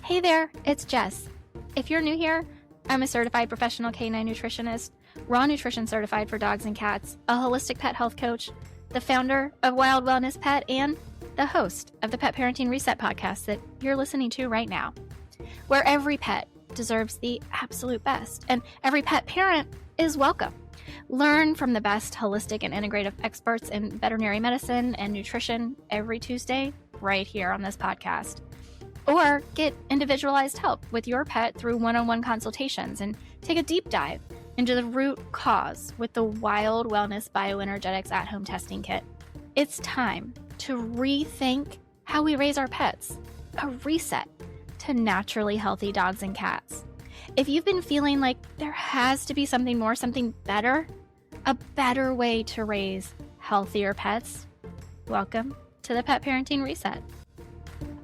Hey there, it's Jess. If you're new here, I'm a certified professional canine nutritionist, raw nutrition certified for dogs and cats, a holistic pet health coach, the founder of Wild Wellness Pet, and the host of the Pet Parenting Reset podcast that you're listening to right now, where every pet deserves the absolute best, and every pet parent is welcome. Learn from the best holistic and integrative experts in veterinary medicine and nutrition every Tuesday right here on this podcast. Or get individualized help with your pet through one-on-one consultations and take a deep dive into the root cause with the Wild Wellness Bioenergetics at-home testing kit. It's time to rethink how we raise our pets, a reset to naturally healthy dogs and cats. If you've been feeling like there has to be something more, something better, a better way to raise healthier pets, welcome to the Pet Parenting Reset.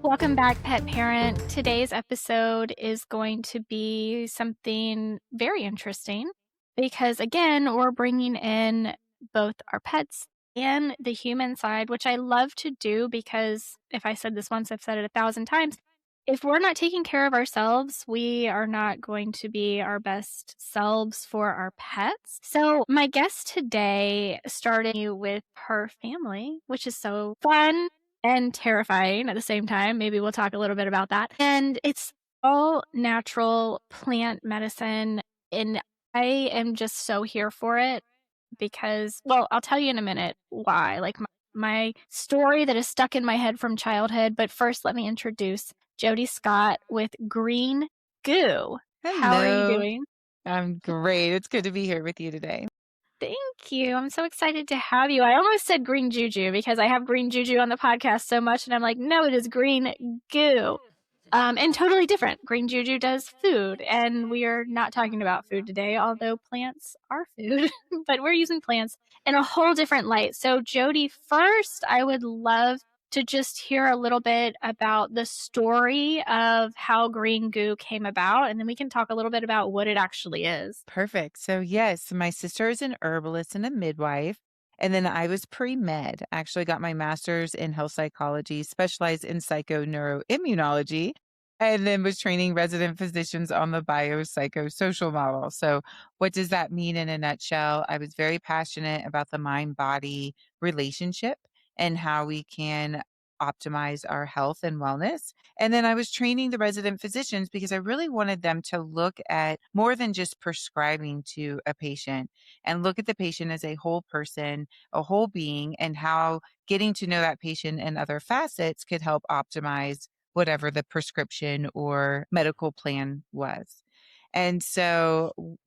Welcome back, pet parent. Today's episode is going to be something very interesting because, again, we're bringing in both our pets and the human side, which I love to do because if I said this once, I've said it 1,000 times. If we're not taking care of ourselves, we are not going to be our best selves for our pets. So my guest today started with her family, which is so fun and terrifying at the same time. Maybe we'll talk a little bit about that. And it's all natural plant medicine. And I am just so here for it because, well, I'll tell you in a minute why. Like my story that is stuck in my head from childhood. But first, let me introduce Jody Scott with Green Goo. Hello. How are you doing? I'm great. It's good to be here with you today. Thank you. I'm so excited to have you. I almost said green juju because I have green juju on the podcast so much. And I'm like, no, it is green goo. And totally different. Green juju does food. And we are not talking about food today, although plants are food. But we're using plants in a whole different light. So Jody, first, I would love to just hear a little bit about the story of how Green Goo came about, and then we can talk a little bit about what it actually is. Perfect. So, yes, my sister is an herbalist and a midwife. And then I was pre-med, actually got my master's in health psychology, specialized in psychoneuroimmunology, and then was training resident physicians on the biopsychosocial model. So, what does that mean in a nutshell? I was very passionate about the mind-body relationship and how we can optimize our health and wellness. And then I was training the resident physicians because I really wanted them to look at more than just prescribing to a patient and look at the patient as a whole person, a whole being, and how getting to know that patient and other facets could help optimize whatever the prescription or medical plan was. And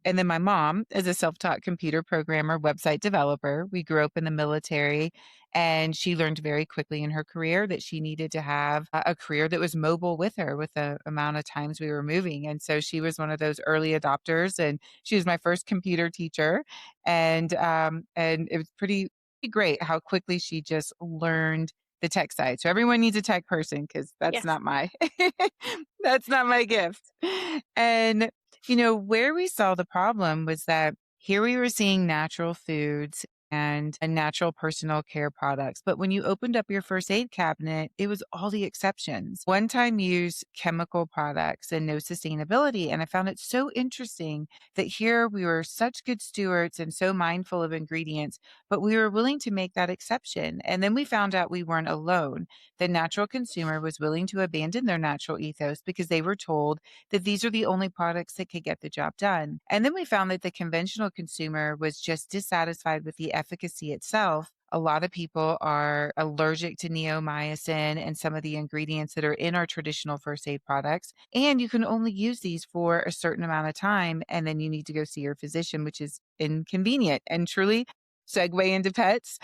then my mom is a self-taught computer programmer, website developer. We grew up in the military, and she learned very quickly in her career that she needed to have a career that was mobile with her with the amount of times we were moving. And so she was one of those early adopters, and she was my first computer teacher. And it was pretty great how quickly she just learned the tech side. So everyone needs a tech person because that's Yes. not my that's not my gift. And where we saw the problem was that here we were seeing natural foods and natural personal care products. But when you opened up your first aid cabinet, it was all the exceptions. One-time use chemical products and no sustainability. And I found it so interesting that here we were such good stewards and so mindful of ingredients, but we were willing to make that exception. And then we found out we weren't alone. The natural consumer was willing to abandon their natural ethos because they were told that these are the only products that could get the job done. And then we found that the conventional consumer was just dissatisfied with the efficacy itself. A lot of people are allergic to neomycin and some of the ingredients that are in our traditional first aid products. And you can only use these for a certain amount of time. And then you need to go see your physician, which is inconvenient. And truly, segue into pets,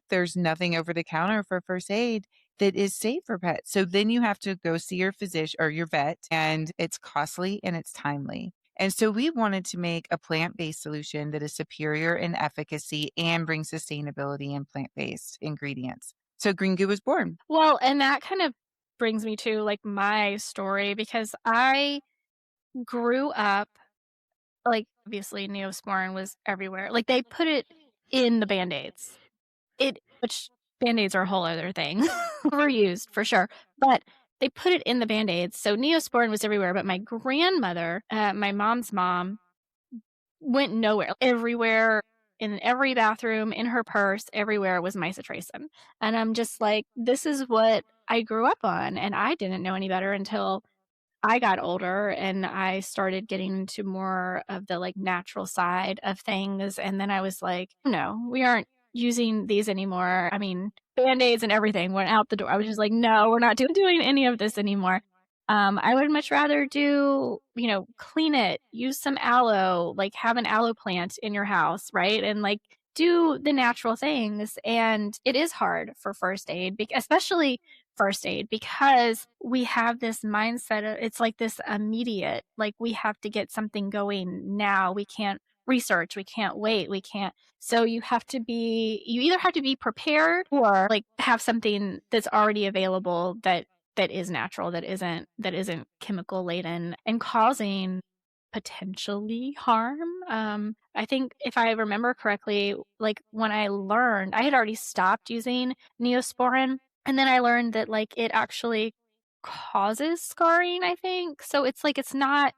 there's nothing over the counter for first aid that is safe for pets. So then you have to go see your physician or your vet, and it's costly and it's timely. And so we wanted to make a plant-based solution that is superior in efficacy and brings sustainability in plant-based ingredients. So Green Goo was born. Well, and that kind of brings me to like my story because I grew up, like obviously Neosporin was everywhere. Like they put it in the Band-Aids. Which Band-Aids are a whole other thing. Overused for sure. But they put it in the Band-Aids. So Neosporin was everywhere, but my grandmother, my mom's mom, went nowhere. Everywhere, in every bathroom, in her purse, everywhere was misotracin. And I'm just like, this is what I grew up on, and I didn't know any better until I got older and I started getting into more of the, like, natural side of things, and then I was like, "No, we aren't using these anymore." I mean, Band-Aids and everything went out the door. I was just like, "No, we're not doing any of this anymore." I would much rather do, clean it, use some aloe, like, have an aloe plant in your house, right? And, like, do the natural things, and it is hard for first aid, especially first aid, because we have this mindset of it's like this immediate, like we have to get something going now. We can't research, we can't wait, we can't. So you either have to be prepared or like have something that's already available that is natural, that isn't chemical laden and causing potentially harm. I think if I remember correctly, like when I had already stopped using Neosporin, and then I learned that, like, it actually causes scarring, I think. So it's like, it's not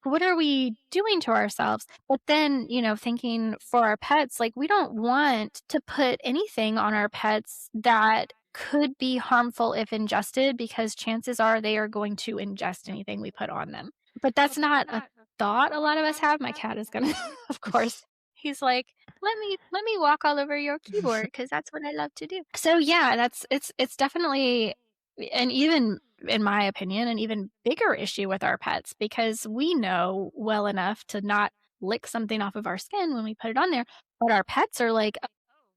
what are we doing to ourselves? But then, thinking for our pets, like, we don't want to put anything on our pets that could be harmful if ingested, because chances are they are going to ingest anything we put on them. But that's not a thought a lot of us have. My cat is gonna, of course, he's like, let me walk all over your keyboard because that's what I love to do. So yeah, it's definitely, and even in my opinion, an even bigger issue with our pets, because we know well enough to not lick something off of our skin when we put it on there. But our pets are like,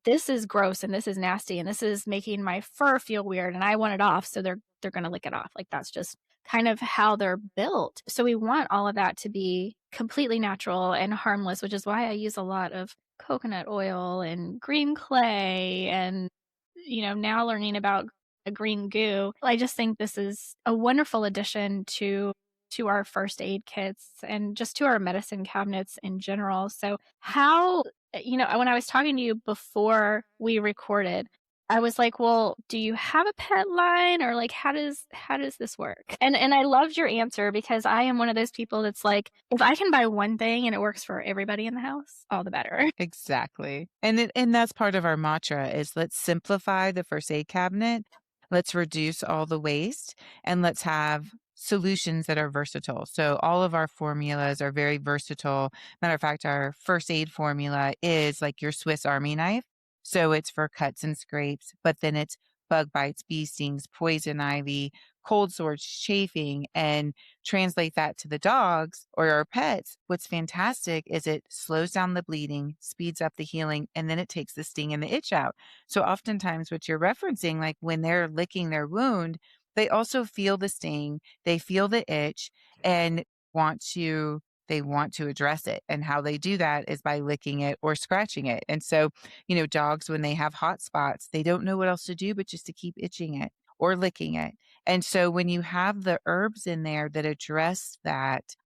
this is gross and this is nasty and this is making my fur feel weird and I want it off. So they're gonna lick it off. Like that's just kind of how they're built. So we want all of that to be completely natural and harmless, which is why I use a lot of coconut oil and green clay and now learning about a green goo. I just think this is a wonderful addition to our first aid kits and just to our medicine cabinets in general. So how, when I was talking to you before we recorded, I was like, "Well, do you have a pet line, or like how does this work?" And I loved your answer, because I am one of those people that's like, if I can buy one thing and it works for everybody in the house, all the better. Exactly. And that's part of our mantra is let's simplify the first aid cabinet. Let's reduce all the waste and let's have solutions that are versatile. So all of our formulas are very versatile. Matter of fact, our first aid formula is like your Swiss Army knife. So it's for cuts and scrapes, but then it's bug bites, bee stings, poison ivy, cold sores, chafing, and translate that to the dogs or our pets. What's fantastic is it slows down the bleeding, speeds up the healing, and then it takes the sting and the itch out. So oftentimes what you're referencing, like when they're licking their wound, they also feel the sting, they feel the itch, and want to they want to address it. And how they do that is by licking it or scratching it. And so, dogs, when they have hot spots, they don't know what else to do but just to keep itching it or licking it. And so when you have the herbs in there that address that,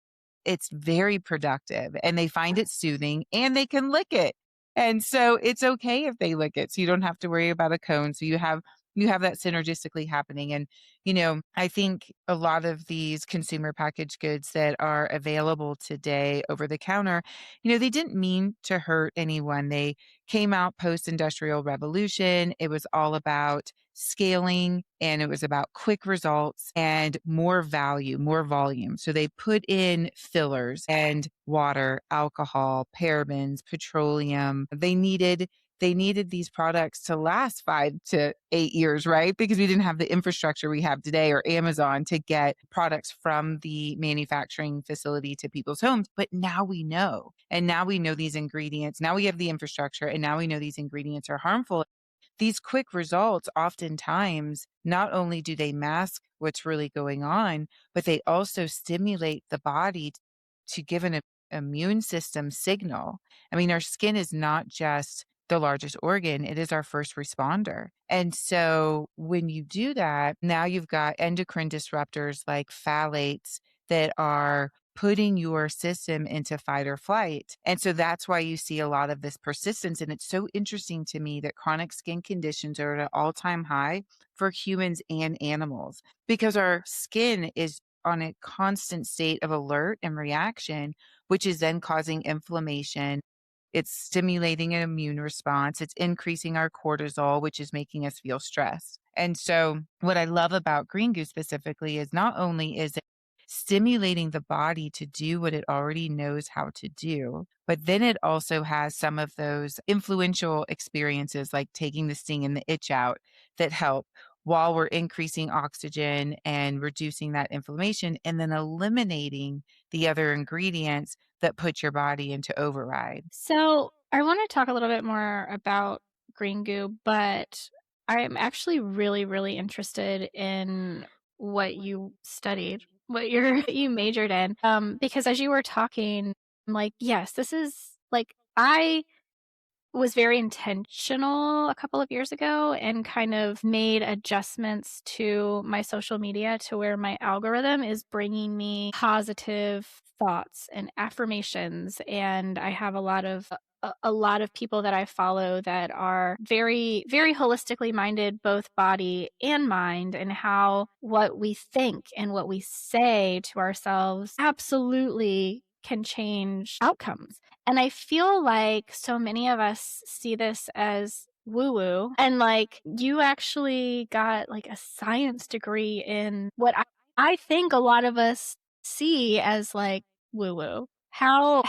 it's very productive and they find it soothing and they can lick it. And so it's okay if they lick it. So you don't have to worry about a cone. So you have that synergistically happening. And, I think a lot of these consumer packaged goods that are available today over the counter, they didn't mean to hurt anyone. They came out post-industrial revolution. It was all about scaling and it was about quick results and more value, more volume. So they put in fillers and water, alcohol, parabens, petroleum. They needed these products to last 5 to 8 years, right? Because we didn't have the infrastructure we have today or Amazon to get products from the manufacturing facility to people's homes. But now we know. And now we know these ingredients. Now we have the infrastructure and now we know these ingredients are harmful. These quick results, oftentimes, not only do they mask what's really going on, but they also stimulate the body to give an immune system signal. I mean, our skin is not just the largest organ, it is our first responder. And so when you do that, now you've got endocrine disruptors like phthalates that are putting your system into fight or flight. And so that's why you see a lot of this persistence. And it's so interesting to me that chronic skin conditions are at an all-time high for humans and animals because our skin is on a constant state of alert and reaction, which is then causing inflammation. It's stimulating an immune response. It's increasing our cortisol, which is making us feel stressed. And so, what I love about Green Goo specifically is not only is it stimulating the body to do what it already knows how to do, but then it also has some of those influential experiences like taking the sting and the itch out that help while we're increasing oxygen and reducing that inflammation and then eliminating the other ingredients that put your body into override. So I want to talk a little bit more about Green Goo, but I am actually really, really interested in what you studied, what you majored in. Because as you were talking, I'm like, yes, this is like I was very intentional a couple of years ago and kind of made adjustments to my social media to where my algorithm is bringing me positive thoughts and affirmations, and I have a lot of people that I follow that are very very holistically minded, both body and mind, and how what we think and what we say to ourselves absolutely can change outcomes. And I feel like so many of us see this as woo woo. And like you actually got like a science degree in what I think a lot of us see as like woo woo. How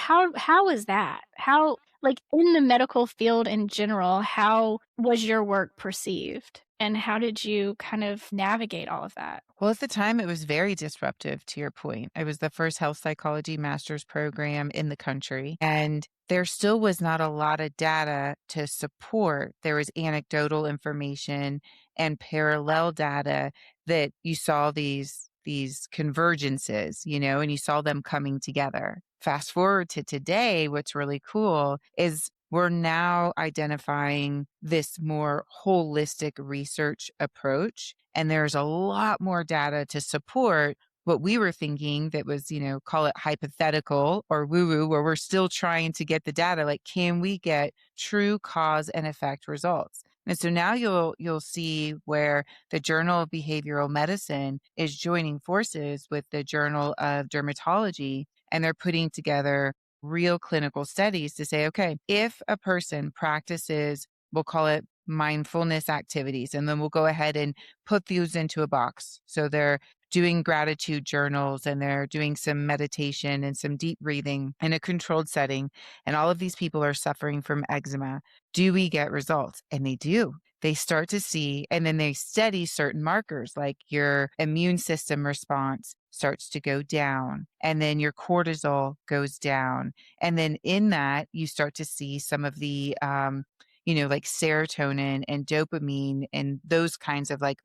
is that? How like in the medical field in general, how was your work perceived? And how did you kind of navigate all of that? Well, at the time, it was very disruptive to your point. I was the first health psychology master's program in the country, and there still was not a lot of data to support. There was anecdotal information and parallel data that you saw these convergences, and you saw them coming together. Fast forward to today, what's really cool is we're now identifying this more holistic research approach. And there's a lot more data to support what we were thinking that was, call it hypothetical or woo woo, where we're still trying to get the data. Like, can we get true cause and effect results? And so now you'll see where the Journal of Behavioral Medicine is joining forces with the Journal of Dermatology, and they're putting together real clinical studies to say, okay, if a person practices, we'll call it mindfulness activities, and then we'll go ahead and put those into a box. So they're doing gratitude journals and they're doing some meditation and some deep breathing in a controlled setting. And all of these people are suffering from eczema. Do we get results? And they do. They start to see, and then they study certain markers like your immune system response starts to go down, and then your cortisol goes down. And then in that, you start to see some of the, like serotonin and dopamine and those kinds of like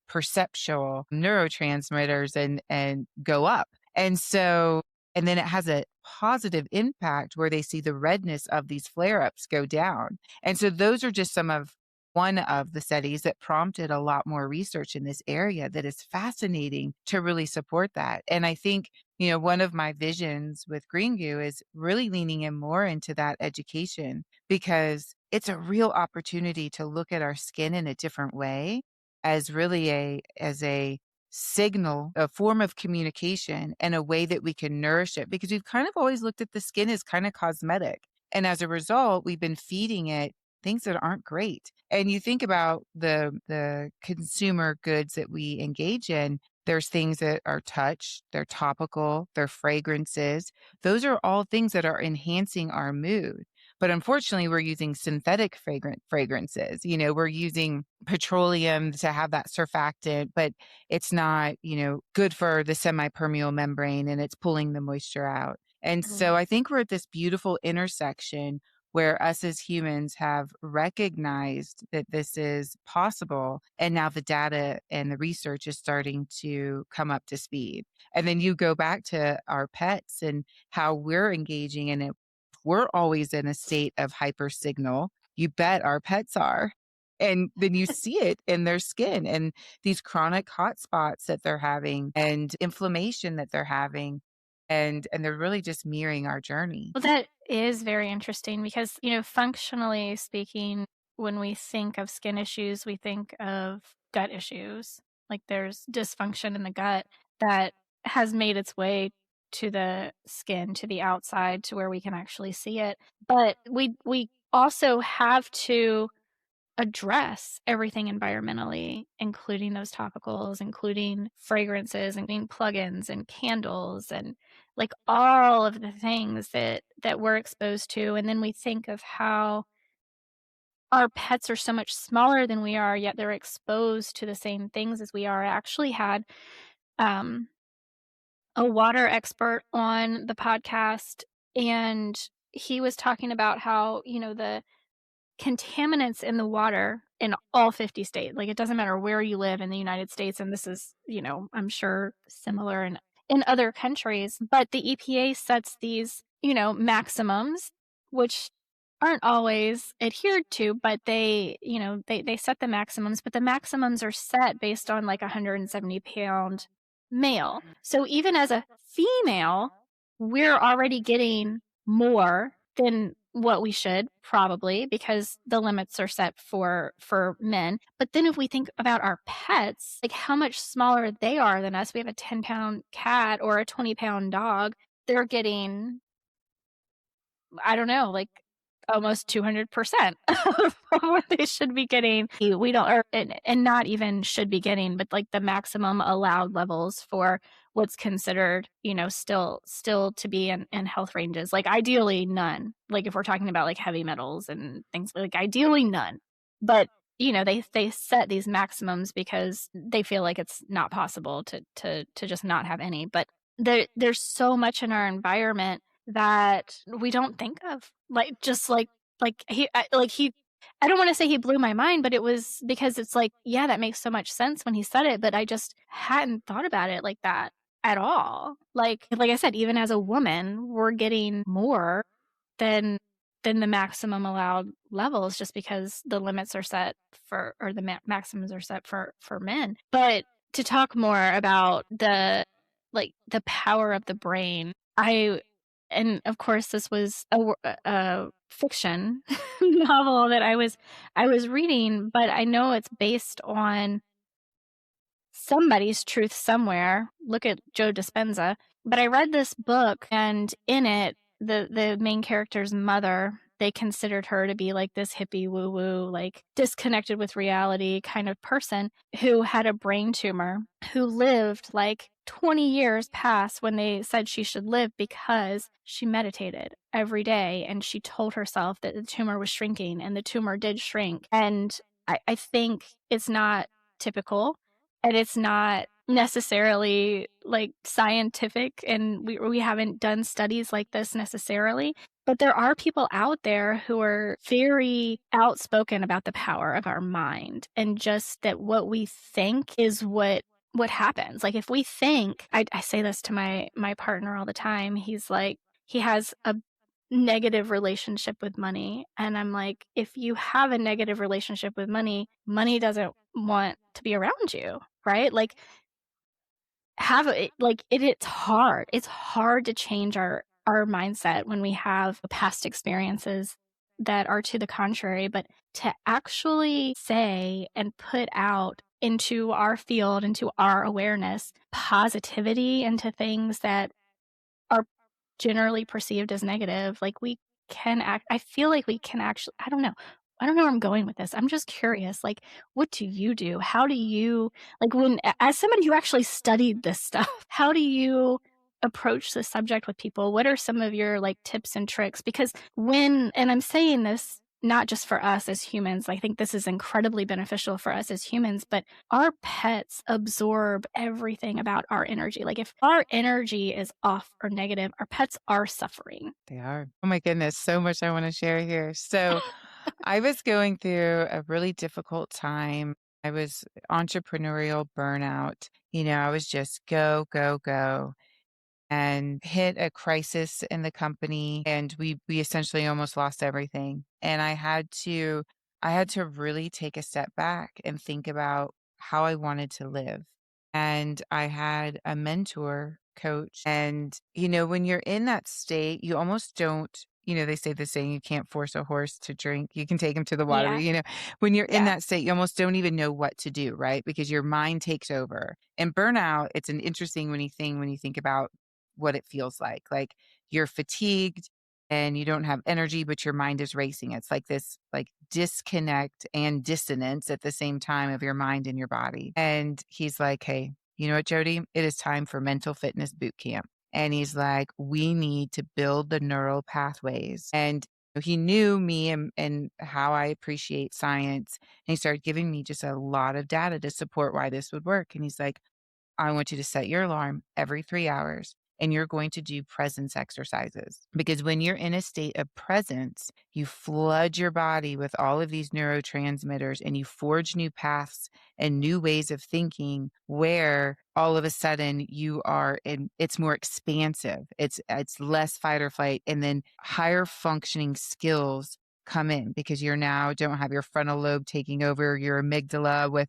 perceptual neurotransmitters and go up. And so, and then it has a positive impact where they see the redness of these flare ups go down. And so those are just some of one of the studies that prompted a lot more research in this area that is fascinating to really support that. And I think, one of my visions with Green Goo is really leaning in more into that education because it's a real opportunity to look at our skin in a different way as really as a signal, a form of communication and a way that we can nourish it because we've kind of always looked at the skin as kind of cosmetic. And as a result, we've been feeding it things that aren't great. And you think about the consumer goods that we engage in, there's things that are touch, they're topical, they're fragrances. Those are all things that are enhancing our mood. But unfortunately, we're using synthetic fragrances. We're using petroleum to have that surfactant, but it's not, good for the semi-permeable membrane and it's pulling the moisture out. And so I think we're at this beautiful intersection where us as humans have recognized that this is possible. And now the data and the research is starting to come up to speed. And then you go back to our pets and how we're engaging in it. We're always in a state of hyper signal. You bet our pets are. And then you see it in their skin and these chronic hot spots that they're having and inflammation that they're having. and they're really just mirroring our journey. Well, that is very interesting because, functionally speaking, when we think of skin issues, we think of gut issues. Like there's dysfunction in the gut that has made its way to the skin, to the outside, to where we can actually see it. But we also have to address everything environmentally, including those topicals, including fragrances, including plugins and candles and like all of the things that we're exposed to. And then we think of how our pets are so much smaller than we are, yet they're exposed to the same things as we are. I actually had um, a water expert on the podcast, and he was talking about how, the contaminants in the water in all 50 states. Like, it doesn't matter where you live in the United States, and this is, I'm sure similar in other countries, but the EPA sets these, maximums, which aren't always adhered to, but they set the maximums, but the maximums are set based on like a 170-pound male. So even as a female, we're already getting more than what we should, probably, because the limits are set for men. But then if we think about our pets, like how much smaller they are than us, we have a 10-pound cat or a 20-pound dog, they're getting, I don't know, like almost 200% of what they should be getting. We don't, and not even should be getting, but like the maximum allowed levels for what's considered, still to be in health ranges. Like ideally none. Like if we're talking about like heavy metals and things, like ideally none. But they set these maximums because they feel like it's not possible to just not have any. But there's so much in our environment that we don't think of. Like, just he I don't wanna say he blew my mind, but it was because it's like, yeah, that makes so much sense when he said it, but I just hadn't thought about it like that at all. Like I said, even as a woman, we're getting more than the maximum allowed levels just because the limits are set for, or the maximums are set for men. But to talk more about the power of the brain, and of course this was a fiction novel that I was reading, but I know it's based on somebody's truth somewhere. Look at Joe Dispenza. But I read this book, and in it, the main character's mother, they considered her to be like this hippie woo woo, like disconnected with reality kind of person who had a brain tumor, who lived like 20 years past when they said she should live because she meditated every day and she told herself that the tumor was shrinking, and the tumor did shrink. And I think it's not typical, and it's not necessarily like scientific, and we haven't done studies like this necessarily, but there are people out there who are very outspoken about the power of our mind, and just that what we think is what happens. Like if we think, I say this to my partner all the time. He's like, he has a negative relationship with money, and I'm like, if you have a negative relationship with money, money doesn't want to be around you, right? Like it's hard to change our mindset when we have past experiences that are to the contrary, but to actually say and put out into our field, into our awareness, positivity into things that are generally perceived as negative, like we can act. I feel like we can actually, I don't know where I'm going with this. I'm just curious, like, what do you do? How do you, like, as somebody who actually studied this stuff, how do you approach the subject with people? What are some of your like tips and tricks? Because and I'm saying this not just for us as humans, I think this is incredibly beneficial for us as humans, but our pets absorb everything about our energy. Like if our energy is off or negative, our pets are suffering. They are. Oh my goodness, so much I want to share here. So I was going through a really difficult time. I was entrepreneurial burnout. I was just go, go, go, and hit a crisis in the company, and we essentially almost lost everything. And I had to really take a step back and think about how I wanted to live. And I had a mentor coach. And, when you're in that state, you almost don't, they say the saying, you can't force a horse to drink. You can take him to the water. Yeah. When you're in Yeah. that state, you almost don't even know what to do, right? Because your mind takes over. And burnout, it's an interesting when you think about what it feels like. Like you're fatigued and you don't have energy, but your mind is racing. It's like this like disconnect and dissonance at the same time of your mind and your body. And he's like, hey, you know what, Jody? It is time for mental fitness boot camp. And he's like, we need to build the neural pathways. And he knew me and how I appreciate science. And he started giving me just a lot of data to support why this would work. And he's like, I want you to set your alarm every 3 hours and you're going to do presence exercises. Because when you're in a state of presence, you flood your body with all of these neurotransmitters and you forge new paths and new ways of thinking where all of a sudden you are in it's more expansive. It's less fight or flight and then higher functioning skills come in because you're now don't have your frontal lobe taking over your amygdala with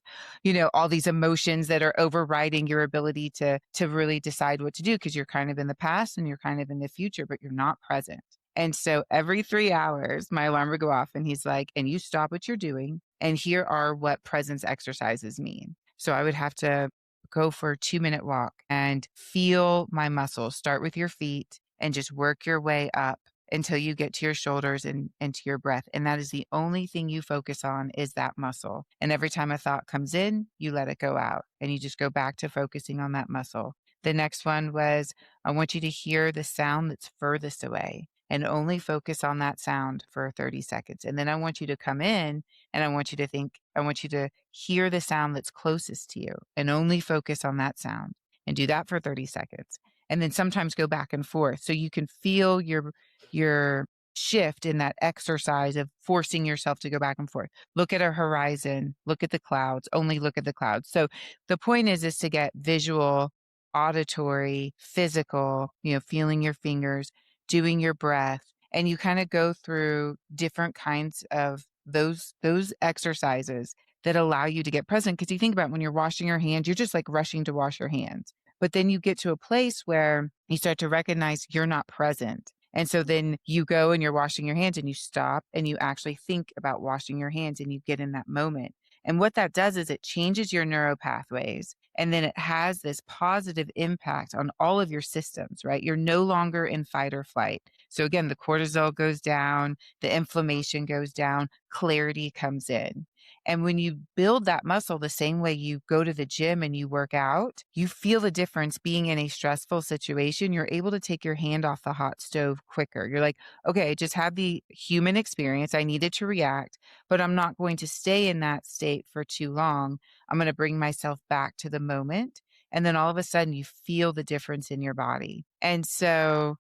all these emotions that are overriding your ability to really decide what to do because you're kind of in the past and you're kind of in the future, but you're not present. And so every 3 hours, my alarm would go off and he's like, and you stop what you're doing. And here are what presence exercises mean. So I would have to go for a 2-minute walk and feel my muscles. Start with your feet and just work your way up until you get to your shoulders and to your breath. And that is the only thing you focus on is that muscle. And every time a thought comes in, you let it go out and you just go back to focusing on that muscle. The next one was, I want you to hear the sound that's furthest away and only focus on that sound for 30 seconds. And then I want you to come in and I want you to hear the sound that's closest to you and only focus on that sound and do that for 30 seconds. And then sometimes go back and forth so you can feel your shift in that exercise of forcing yourself to go back and forth. Look at a horizon, look at the clouds, only look at the clouds. So the point is to get visual, auditory, physical, feeling your fingers, doing your breath, and you kind of go through different kinds of those exercises that allow you to get present. Because you think about when you're washing your hands, you're just like rushing to wash your hands. But then you get to a place where you start to recognize you're not present. And so then you go and you're washing your hands and you stop and you actually think about washing your hands and you get in that moment. And what that does is it changes your neural pathways. And then it has this positive impact on all of your systems, right? You're no longer in fight or flight. So again, the cortisol goes down, the inflammation goes down, clarity comes in. And when you build that muscle the same way you go to the gym and you work out, you feel the difference being in a stressful situation. You're able to take your hand off the hot stove quicker. You're like, okay, I just had the human experience. I needed to react, but I'm not going to stay in that state for too long. I'm going to bring myself back to the moment. And then all of a sudden you feel the difference in your body. And so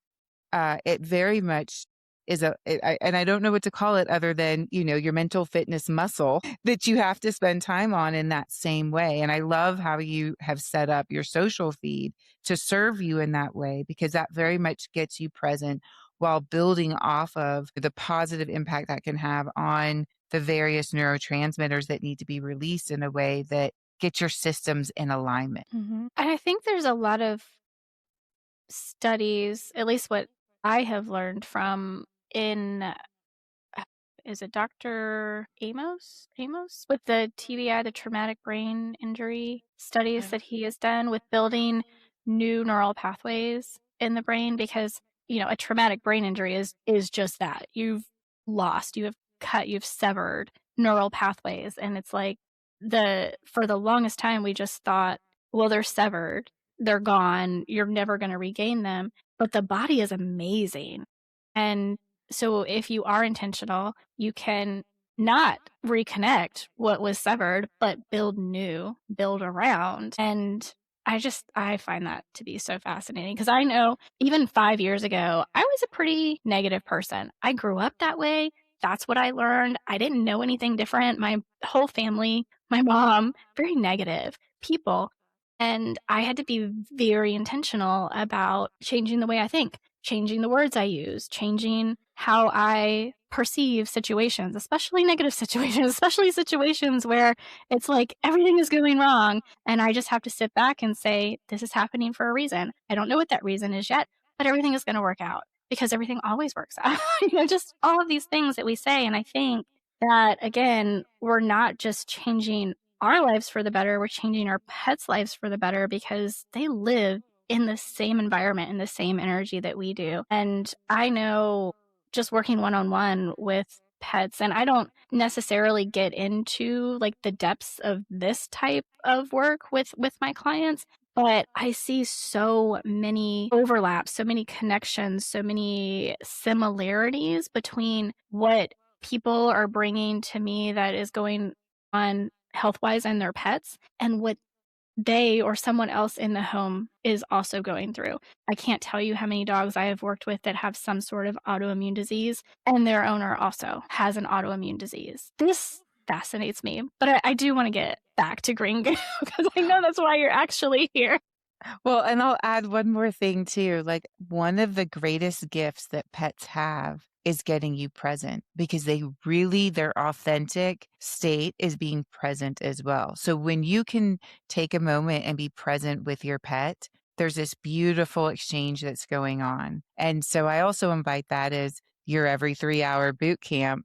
it very much is and I don't know what to call it other than, your mental fitness muscle that you have to spend time on in that same way. And I love how you have set up your social feed to serve you in that way, because that very much gets you present while building off of the positive impact that can have on the various neurotransmitters that need to be released in a way that gets your systems in alignment. And I think there's a lot of studies, at least what I have learned from is it Dr. Amos with the TBI, the traumatic brain injury studies that he has done with building new neural pathways in the brain, because a traumatic brain injury is just that. You've severed neural pathways, and it's like for the longest time we just thought, well, they're severed, they're gone, you're never going to regain them. But the body is amazing. And so if you are intentional, you can not reconnect what was severed, but build around. And I find that to be so fascinating, because I know even 5 years ago, I was a pretty negative person. I grew up that way. That's what I learned. I didn't know anything different. My whole family, my mom, very negative people. And I had to be very intentional about changing the way I think, changing the words I use, changing how I perceive situations, especially negative situations, especially situations where it's like everything is going wrong. And I just have to sit back and say, this is happening for a reason. I don't know what that reason is yet, but everything is going to work out because everything always works out. Just all of these things that we say. And I think that, again, we're not just changing our lives for the better, we're changing our pets' lives for the better because they live in the same environment, in the same energy that we do. And I know just working one on one with pets, and I don't necessarily get into like the depths of this type of work with my clients, but I see so many overlaps, so many connections, so many similarities between what people are bringing to me that is going on health wise and their pets and what they or someone else in the home is also going through. I can't tell you how many dogs I have worked with that have some sort of autoimmune disease, and their owner also has an autoimmune disease. This fascinates me, but I do want to get back to Green Goo because I know that's why you're actually here. Well, and I'll add one more thing too. Like one of the greatest gifts that pets have is getting you present because their authentic state is being present as well. So when you can take a moment and be present with your pet, there's this beautiful exchange that's going on. And so I also invite that as your every 3-hour boot camp,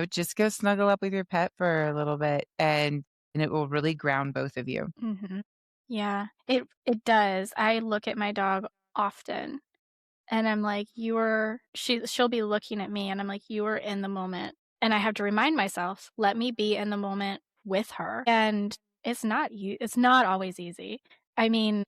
just go snuggle up with your pet for a little bit and it will really ground both of you. Mhm. Yeah, it does. I look at my dog often and I'm like, she'll be looking at me and I'm like, you are in the moment. And I have to remind myself, let me be in the moment with her. And it's not always easy. I mean,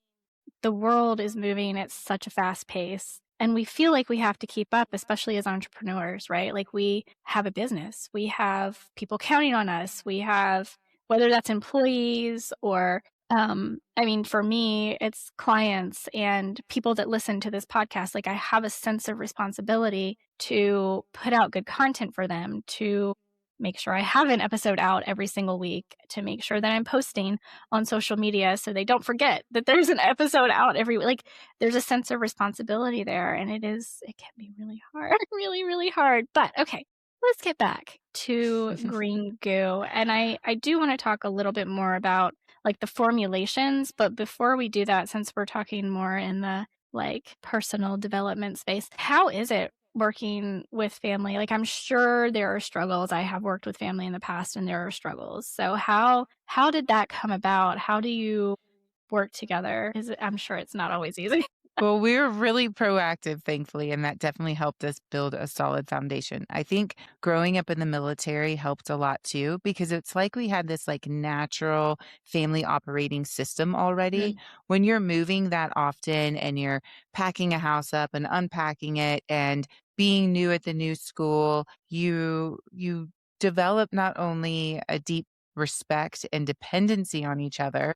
the world is moving at such a fast pace and we feel like we have to keep up, especially as entrepreneurs, right? Like we have a business, we have people counting on us, we have whether that's employees or I mean, for me, it's clients and people that listen to this podcast. Like, I have a sense of responsibility to put out good content for them, to make sure I have an episode out every single week, to make sure that I'm posting on social media so they don't forget that there's an episode out every week. Like, there's a sense of responsibility there, and it can be really hard, really, really hard. But okay, let's get back to Green Goo. And I do want to talk a little bit more about like the formulations. But before we do that, since we're talking more in the like personal development space, how is it working with family? Like I'm sure there are struggles. I have worked with family in the past and there are struggles. So how did that come about? How do you work together? I'm sure it's not always easy. Well, we were really proactive, thankfully, and that definitely helped us build a solid foundation. I think growing up in the military helped a lot too, because it's like we had this like natural family operating system already. Mm. When you're moving that often and you're packing a house up and unpacking it and being new at the new school, you develop not only a deep respect and dependency on each other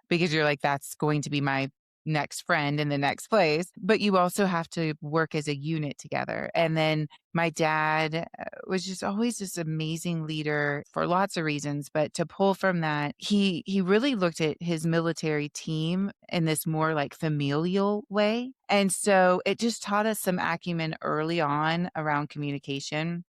because you're like, that's going to be my next friend in the next place, but you also have to work as a unit together. And then my dad was just always this amazing leader for lots of reasons, but to pull from that, he really looked at his military team in this more like familial way. And so it just taught us some acumen early on around communication.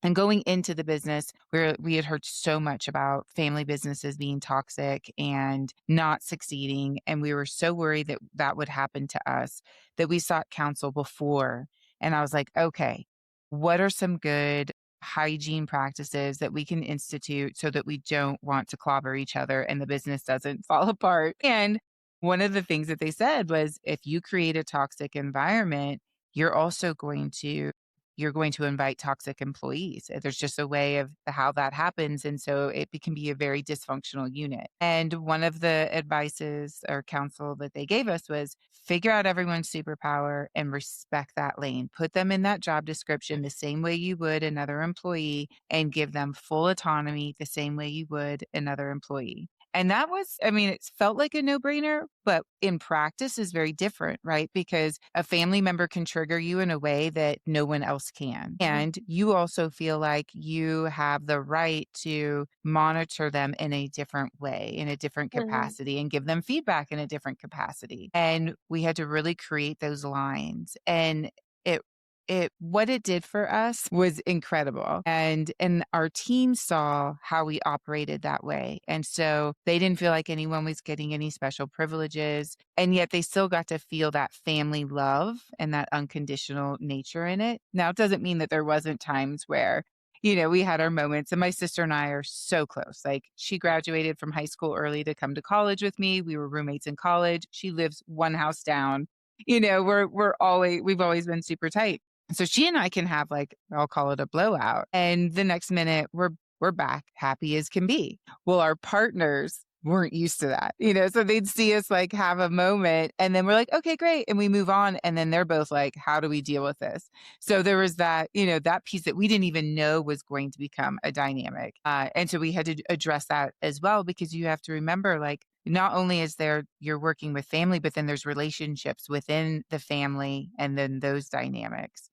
And going into the business, where we had heard so much about family businesses being toxic and not succeeding. And we were so worried that that would happen to us that we sought counsel before. And I was like, okay, what are some good hygiene practices that we can institute so that we don't want to clobber each other and the business doesn't fall apart? And one of the things that they said was if you create a toxic environment, you're also going to invite toxic employees. There's just a way of how that happens. And so can be a very dysfunctional unit. And one of the advices or counsel that they gave us was figure out everyone's superpower and respect that lane. Put them in that job description the same way you would another employee and give them full autonomy the same way you would another employee. And that was, I mean, it felt like a no brainer, but in practice is very different, right? Because a family member can trigger you in a way that no one else can. And you also feel like you have the right to monitor them in a different way, in a different Mhm. capacity, and give them feedback in a different capacity. And we had to really create those lines. And it what it did for us was incredible. And our team saw how we operated that way. And so they didn't feel like anyone was getting any special privileges. And yet they still got to feel that family love and that unconditional nature in it. Now, it doesn't mean that there wasn't times where, we had our moments. And my sister and I are so close. Like, she graduated from high school early to come to college with me. We were roommates in college. She lives one house down. We've always been super tight. So she and I can have, like, I'll call it a blowout. And the next minute we're back happy as can be. Well, our partners weren't used to that, so they'd see us like have a moment and then we're like, okay, great. And we move on. And then they're both like, how do we deal with this? So there was that, that piece that we didn't even know was going to become a dynamic. And so we had to address that as well, because you have to remember, like, not only is there, you're working with family, but then there's relationships within the family and then those dynamics.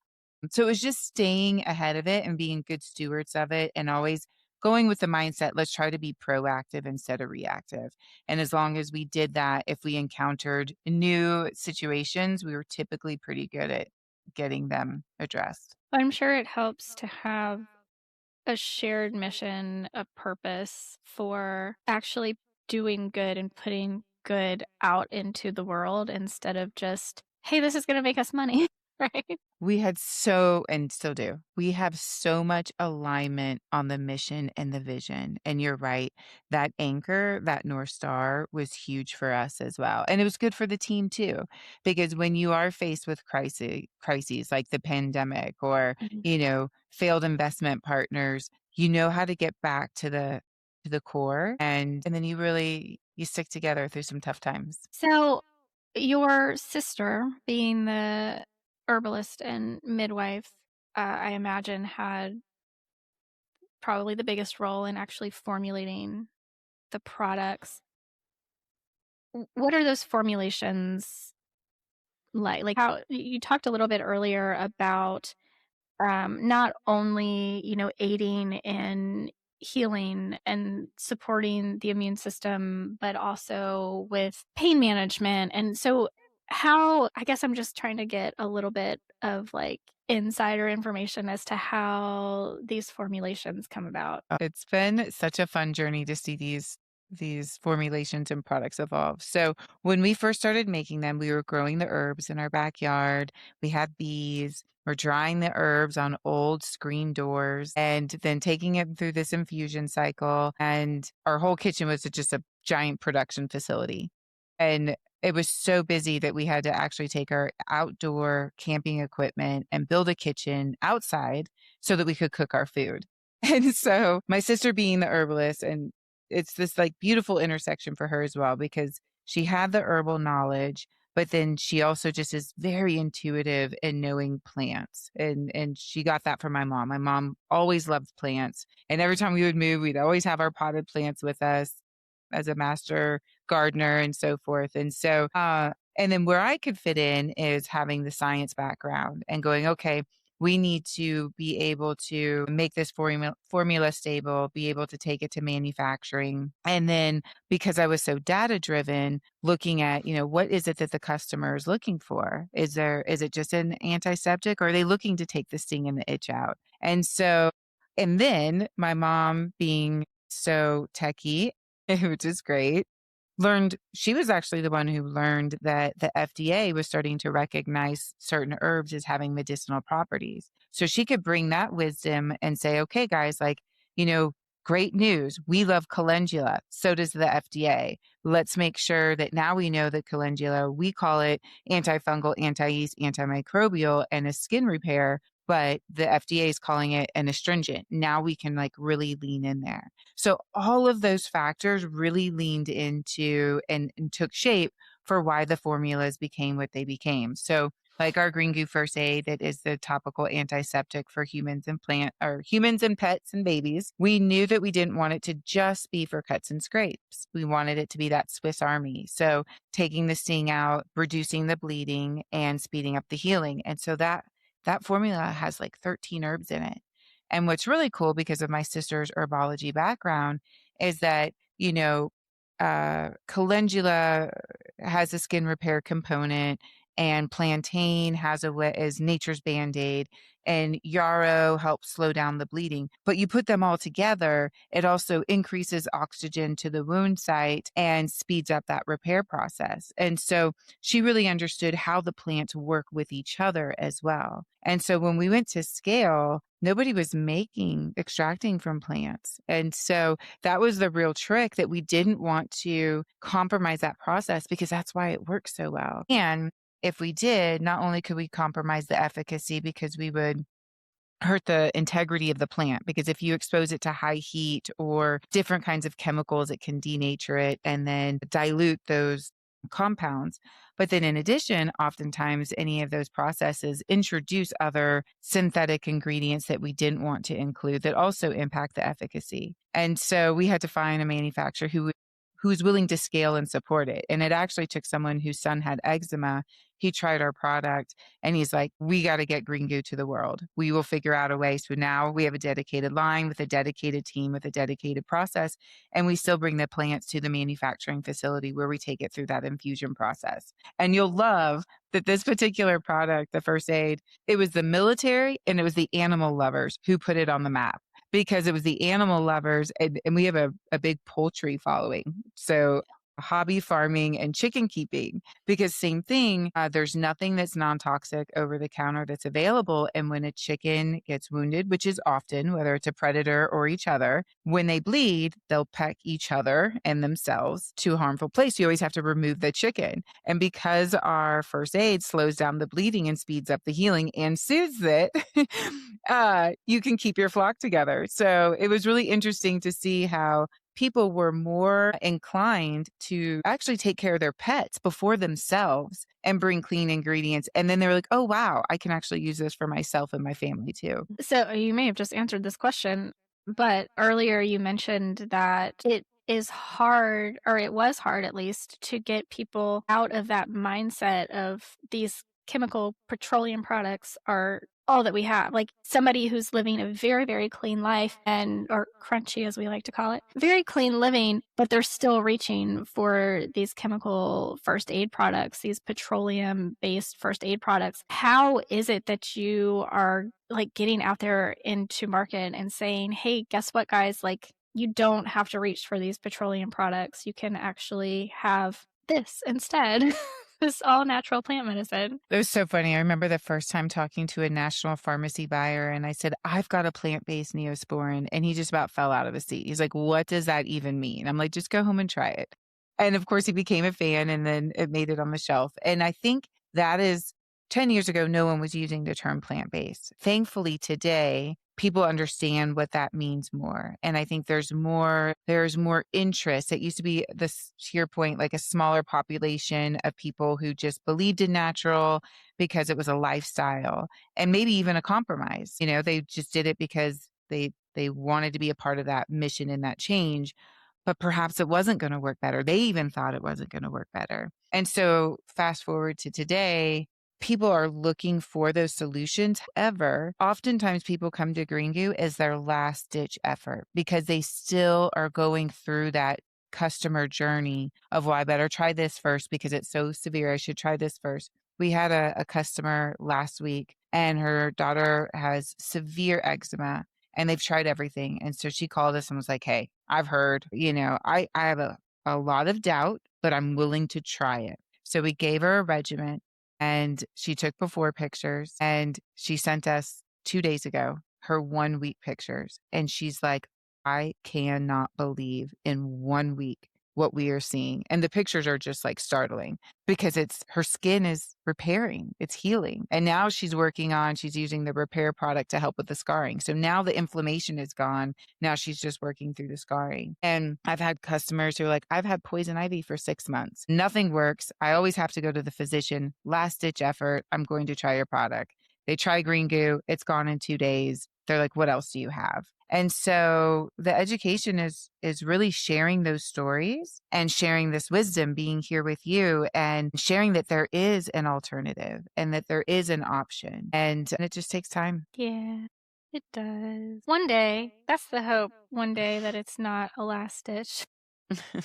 So it was just staying ahead of it and being good stewards of it, and always going with the mindset, let's try to be proactive instead of reactive. And as long as we did that, if we encountered new situations, we were typically pretty good at getting them addressed. I'm sure it helps to have a shared mission, a purpose for actually doing good and putting good out into the world instead of just, hey, this is going to make us money, right? We had and still do. We have so much alignment on the mission and the vision. And you're right, that anchor, that North Star was huge for us as well. And it was good for the team too, because when you are faced with crises like the pandemic or, Mhm. failed investment partners, you know how to get back to the core, and then you stick together through some tough times. So, your sister, being the herbalist and midwife, I imagine had probably the biggest role in actually formulating the products. What are those formulations like? Like, how you talked a little bit earlier about not only, aiding in healing and supporting the immune system, but also with pain management. And so, I guess I'm just trying to get a little bit of like insider information as to how these formulations come about. It's been such a fun journey to see these formulations and products evolve. So when we first started making them, we were growing the herbs in our backyard. We had bees. We're drying the herbs on old screen doors and then taking it through this infusion cycle. And our whole kitchen was just a giant production facility. And it was so busy that we had to actually take our outdoor camping equipment and build a kitchen outside so that we could cook our food. And so my sister being the herbalist, and it's this like beautiful intersection for her as well, because she had the herbal knowledge, but then she also just is very intuitive in knowing plants. And she got that from my mom. My mom always loved plants. And every time we would move, we'd always have our potted plants with us as a master gardener and so forth. And so, and then where I could fit in is having the science background and going, okay, we need to be able to make this formula stable, be able to take it to manufacturing. And then because I was so data driven, looking at, what is it that the customer is looking for? Is it just an antiseptic, or are they looking to take the sting and the itch out? And so, and then my mom being so techie, which is great, she was actually the one who learned that the FDA was starting to recognize certain herbs as having medicinal properties. So she could bring that wisdom and say, okay, guys, like, great news. We love calendula. So does the FDA. Let's make sure that now we know that calendula, we call it antifungal, anti-yeast, antimicrobial, and a skin repair, but the FDA is calling it an astringent. Now we can like really lean in there. So all of those factors really leaned into and took shape for why the formulas became what they became. So like our Green Goo First Aid, that is the topical antiseptic for humans and pets and babies. We knew that we didn't want it to just be for cuts and scrapes. We wanted it to be that Swiss Army. So taking the sting out, reducing the bleeding, and speeding up the healing. And so that formula has like 13 herbs in it. And what's really cool, because of my sister's herbology background, is that, calendula has a skin repair component, and plantain has a way is nature's band-aid, and yarrow helps slow down the bleeding. But you put them all together, it also increases oxygen to the wound site and speeds up that repair process. And so she really understood how the plants work with each other as well. And so when we went to scale, nobody was extracting from plants. And so that was the real trick, that we didn't want to compromise that process, because that's why it works so well. And if we did, not only could we compromise the efficacy, because we would hurt the integrity of the plant, because if you expose it to high heat or different kinds of chemicals, it can denature it and then dilute those compounds. But then in addition, oftentimes any of those processes introduce other synthetic ingredients that we didn't want to include that also impact the efficacy. And so we had to find a manufacturer who's willing to scale and support it. And it actually took someone whose son had eczema. He tried our product and he's like, we got to get Green Goo to the world. We will figure out a way. So now we have a dedicated line with a dedicated team with a dedicated process. And we still bring the plants to the manufacturing facility where we take it through that infusion process. And you'll love that this particular product, the first aid, it was the military and it was the animal lovers who put it on the map, because it was the animal lovers. And we have a big poultry following. So hobby farming and chicken keeping, because same thing, there's nothing that's non-toxic over the counter that's available. And when a chicken gets wounded, which is often, whether it's a predator or each other, when they bleed, they'll peck each other and themselves to a harmful place. You always have to remove the chicken. And because our first aid slows down the bleeding and speeds up the healing and soothes it, you can keep your flock together. So it was really interesting to see how people were more inclined to actually take care of their pets before themselves and bring clean ingredients. And then they were like, oh, wow, I can actually use this for myself and my family too. So you may have just answered this question, but earlier you mentioned that it is hard, or it was hard at least, to get people out of that mindset of these chemical petroleum products are all that we have. Like somebody who's living a very, very clean life, and or crunchy as we like to call it, very clean living, but they're still reaching for these chemical first aid products, these petroleum based first aid products. How is it that you are like getting out there into market and saying, hey, guess what, guys? Like, you don't have to reach for these petroleum products. You can actually have this instead. This all natural plant medicine. It was so funny. I remember the first time talking to a national pharmacy buyer, and I said, I've got a plant-based Neosporin. And he just about fell out of his seat. He's like, what does that even mean? I'm like, just go home and try it. And of course, he became a fan, and then it made it on the shelf. And I think that is 10 years ago, no one was using the term plant-based. Thankfully, today, people understand what that means more. And I think there's more interest. It used to be, this, to your point, like a smaller population of people who just believed in natural because it was a lifestyle and maybe even a compromise. You know, they just did it because they wanted to be a part of that mission and that change, but perhaps it wasn't going to work better. They even thought it wasn't going to work better. And so fast forward to today, people are looking for those solutions. However, oftentimes people come to Green Goo as their last ditch effort because they still are going through that customer journey of, well, I better try this first because it's so severe. I should try this first. We had a customer last week and her daughter has severe eczema and they've tried everything. And so she called us and was like, hey, I've heard, I have a lot of doubt, but I'm willing to try it. So we gave her a regimen. And she took before pictures and she sent us 2 days ago her 1 week pictures. And she's like, I cannot believe in 1 week what we are seeing. And the pictures are just like startling because her skin is repairing, it's healing. And now she's using the repair product to help with the scarring. So now the inflammation is gone. Now she's just working through the scarring. And I've had customers who are like, I've had poison ivy for 6 months. Nothing works. I always have to go to the physician. Last ditch effort. I'm going to try your product. They try Green Goo. It's gone in 2 days. They're like, what else do you have? And so the education is really sharing those stories and sharing this wisdom, being here with you and sharing that there is an alternative and that there is an option. And it just takes time. Yeah, it does. One day, that's the hope, one day that it's not a last ditch.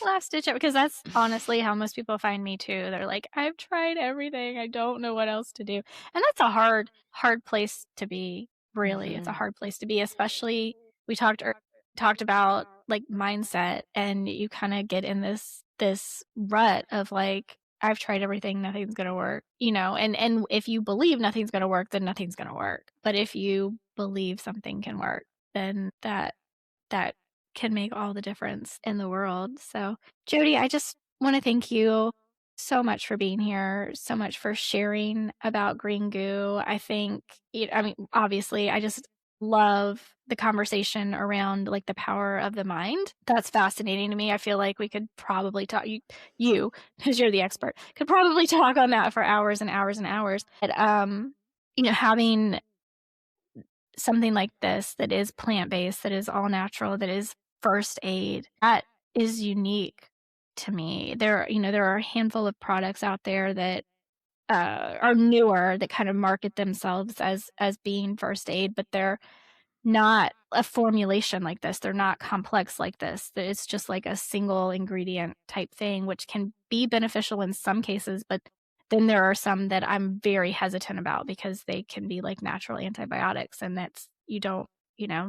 last ditch because that's honestly how most people find me too. They're like, "I've tried everything. I don't know what else to do." And that's a hard place to be, really. It's a Mhm. hard place to be, especially we talked about like mindset and you kind of get in this rut of like I've tried everything, nothing's going to work, and if you believe nothing's going to work, then nothing's going to work. But if you believe something can work, then that can make all the difference in the world. So, Jody, I just want to thank you so much for being here, so much for sharing about Green Goo. I think, I mean, obviously, I just love the conversation around like the power of the mind. That's fascinating to me. I feel like we could probably talk you because you're the expert could probably talk on that for hours and hours and hours. But having something like this that is plant-based, that is all natural, that is first aid, that is unique to me. There are a handful of products out there that are newer that kind of market themselves as being first aid, but they're not a formulation like this. They're not complex like this. It's just like a single ingredient type thing, which can be beneficial in some cases, but then there are some that I'm very hesitant about because they can be like natural antibiotics, and that's you don't,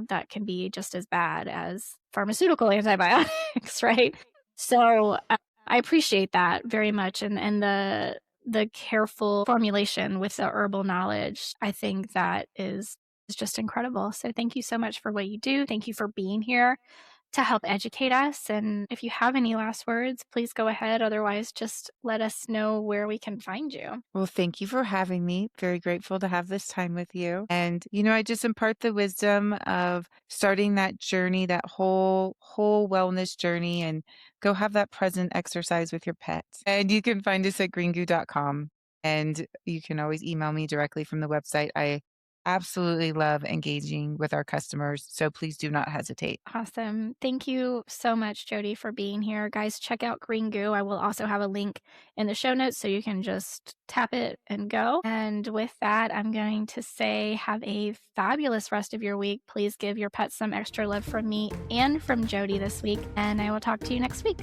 that can be just as bad as pharmaceutical antibiotics, right? So I appreciate that very much, and the careful formulation with the herbal knowledge. I think that is just incredible. So thank you so much for what you do. Thank you for being here to help educate us. And if you have any last words, please go ahead. Otherwise, just let us know where we can find you. Well, thank you for having me. Very grateful to have this time with you. And, I just impart the wisdom of starting that journey, that whole wellness journey, and go have that present exercise with your pets. And you can find us at greengoo.com. And you can always email me directly from the website. I absolutely love engaging with our customers. So please do not hesitate. Awesome. Thank you so much, Jody, for being here. Guys, check out Green Goo. I will also have a link in the show notes so you can just tap it and go. And with that, I'm going to say have a fabulous rest of your week. Please give your pets some extra love from me and from Jody this week. And I will talk to you next week.